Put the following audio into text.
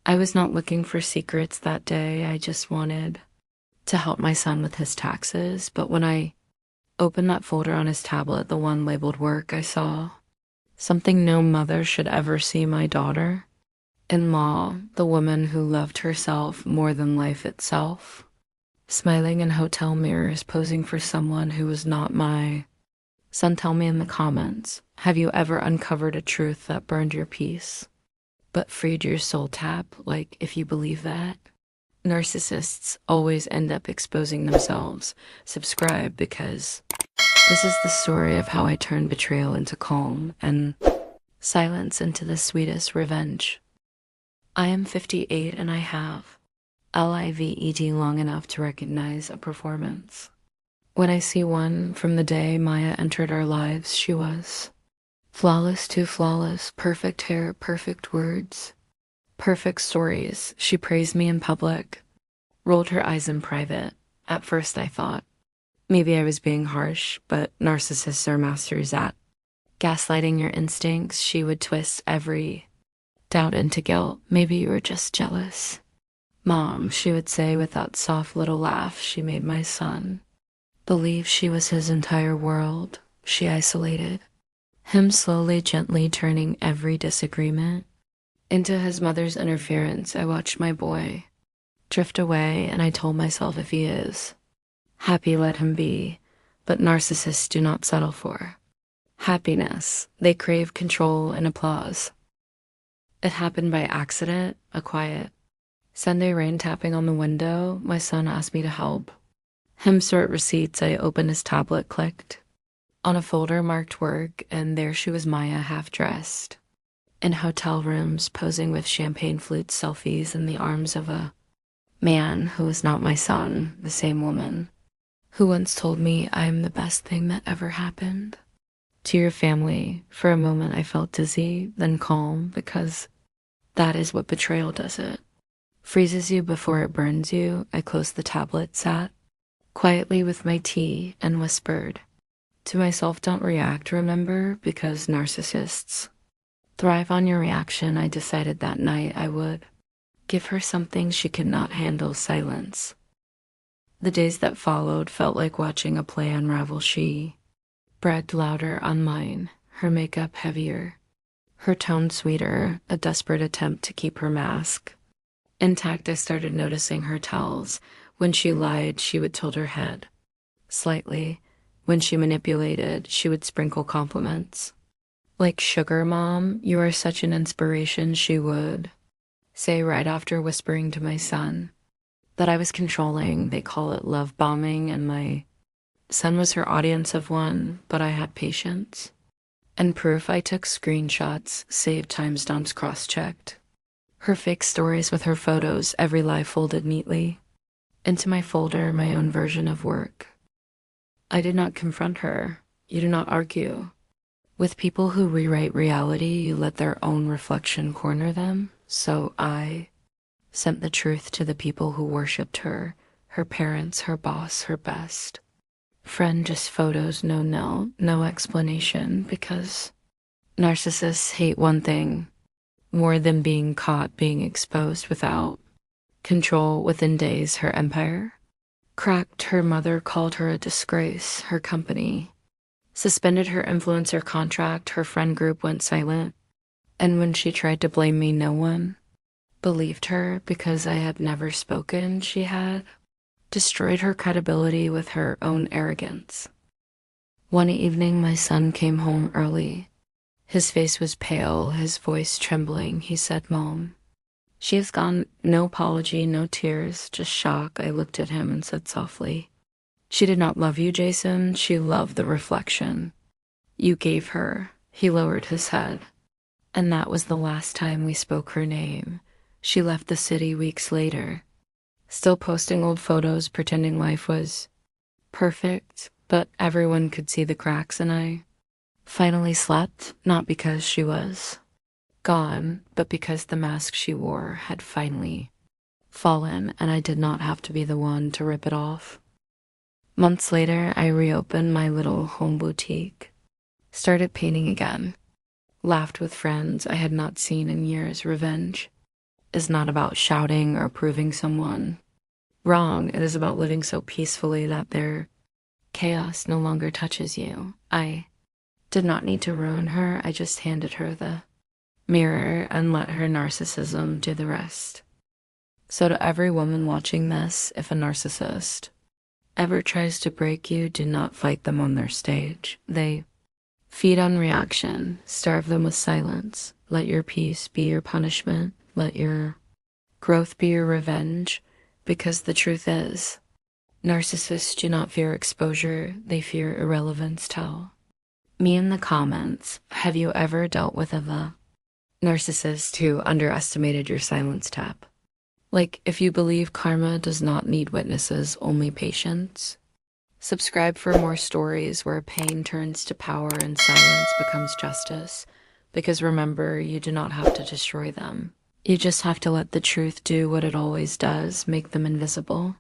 I was not looking for secrets that day. I just wanted to help my son with his taxes. But when I opened that folder on his tablet, the one labeled work, I saw something no mother should ever see my daughter. In law, the woman who loved herself more than life itself, smiling in hotel mirrors, posing for someone who was not my son. Tell me in the comments, have you ever uncovered a truth that burned your peace, but freed your soul? Tap like if you believe that. Narcissists always end up exposing themselves. Subscribe because this is the story of how I turned betrayal into calm and silence into the sweetest revenge. I am 58 and I have lived long enough to recognize a performance. When I see one from the day Maya entered our lives, she was flawless to flawless, perfect hair, perfect words, perfect stories. She praised me in public, rolled her eyes in private. At first I thought maybe I was being harsh, but narcissists are masters at gaslighting your instincts. She would twist every doubt into guilt. Maybe you were just jealous. Mom, she would say with that soft little laugh. She made my son believe she was his entire world. She isolated him, slowly, gently turning every disagreement into his mother's interference. I watched my boy drift away, and I told myself if he is happy, let him be. But narcissists do not settle for happiness. They crave control and applause. It happened by accident, a quiet Sunday rain tapping on the window. My son asked me to help him sort receipts. I opened his tablet, clicked on a folder marked work, and there she was, Maya, half-dressed, in hotel rooms, posing with champagne flutes, selfies in the arms of a man who was not my son, the same woman who once told me I am the best thing that ever happened to your family. For a moment I felt dizzy, then calm, because that is what betrayal does. It freezes you before it burns you. I closed the tablet, sat quietly with my tea, and whispered to myself, don't react, remember, because narcissists thrive on your reaction. I decided that night I would give her something she could not handle: silence. The days that followed felt like watching a play unravel. She bragged louder on mine, her makeup heavier, her tone sweeter, a desperate attempt to keep her mask intact. I started noticing her tells. When she lied, she would tilt her head slightly. When she manipulated, she would sprinkle compliments like, sugar mom, you are such an inspiration, she would say right after whispering to my son that I was controlling. They call it love bombing, and my son was her audience of one, but I had patience and proof. I took screenshots, saved timestamps, cross-checked her fake stories with her photos, every lie folded neatly into my folder, my own version of work. I did not confront her. You do not argue with people who rewrite reality. You let their own reflection corner them. So I sent the truth to the people who worshipped her, her parents, her boss, her best friend. Just photos, no explanation, because narcissists hate one thing more than being caught, being exposed. Without control, within days, her empire cracked. Her mother called her a disgrace. Her company suspended her influencer contract. Her friend group went silent. And when she tried to blame me, no one believed her because I had never spoken. She had destroyed her credibility with her own arrogance. One evening, my son came home early. His face was pale, his voice trembling. He said, Mom, she has gone. No apology, no tears, just shock. I looked at him and said softly, she did not love you, Jason. She loved the reflection you gave her. He lowered his head, and that was the last time we spoke her name. She left the city weeks later, still posting old photos, pretending life was perfect, but everyone could see the cracks. And I finally slept, not because she was gone, but because the mask she wore had finally fallen, and I did not have to be the one to rip it off. Months later, I reopened my little home boutique, started painting again, laughed with friends I had not seen in years. Revenge is not about shouting or proving someone wrong. It is about living so peacefully that their chaos no longer touches you. I did not need to ruin her. I just handed her the mirror and let her narcissism do the rest. So to every woman watching this, if a narcissist ever tries to break you, do not fight them on their stage. They feed on reaction. Starve them with silence. Let your peace be your punishment. Let your growth be your revenge. Because the truth is, narcissists do not fear exposure. They fear irrelevance. Tell me in the comments, have you ever dealt with a narcissist who underestimated your silence tap? Like, if you believe karma does not need witnesses, only patience. Subscribe for more stories where pain turns to power and silence becomes justice. Because remember, you do not have to destroy them. You just have to let the truth do what it always does, make them invisible.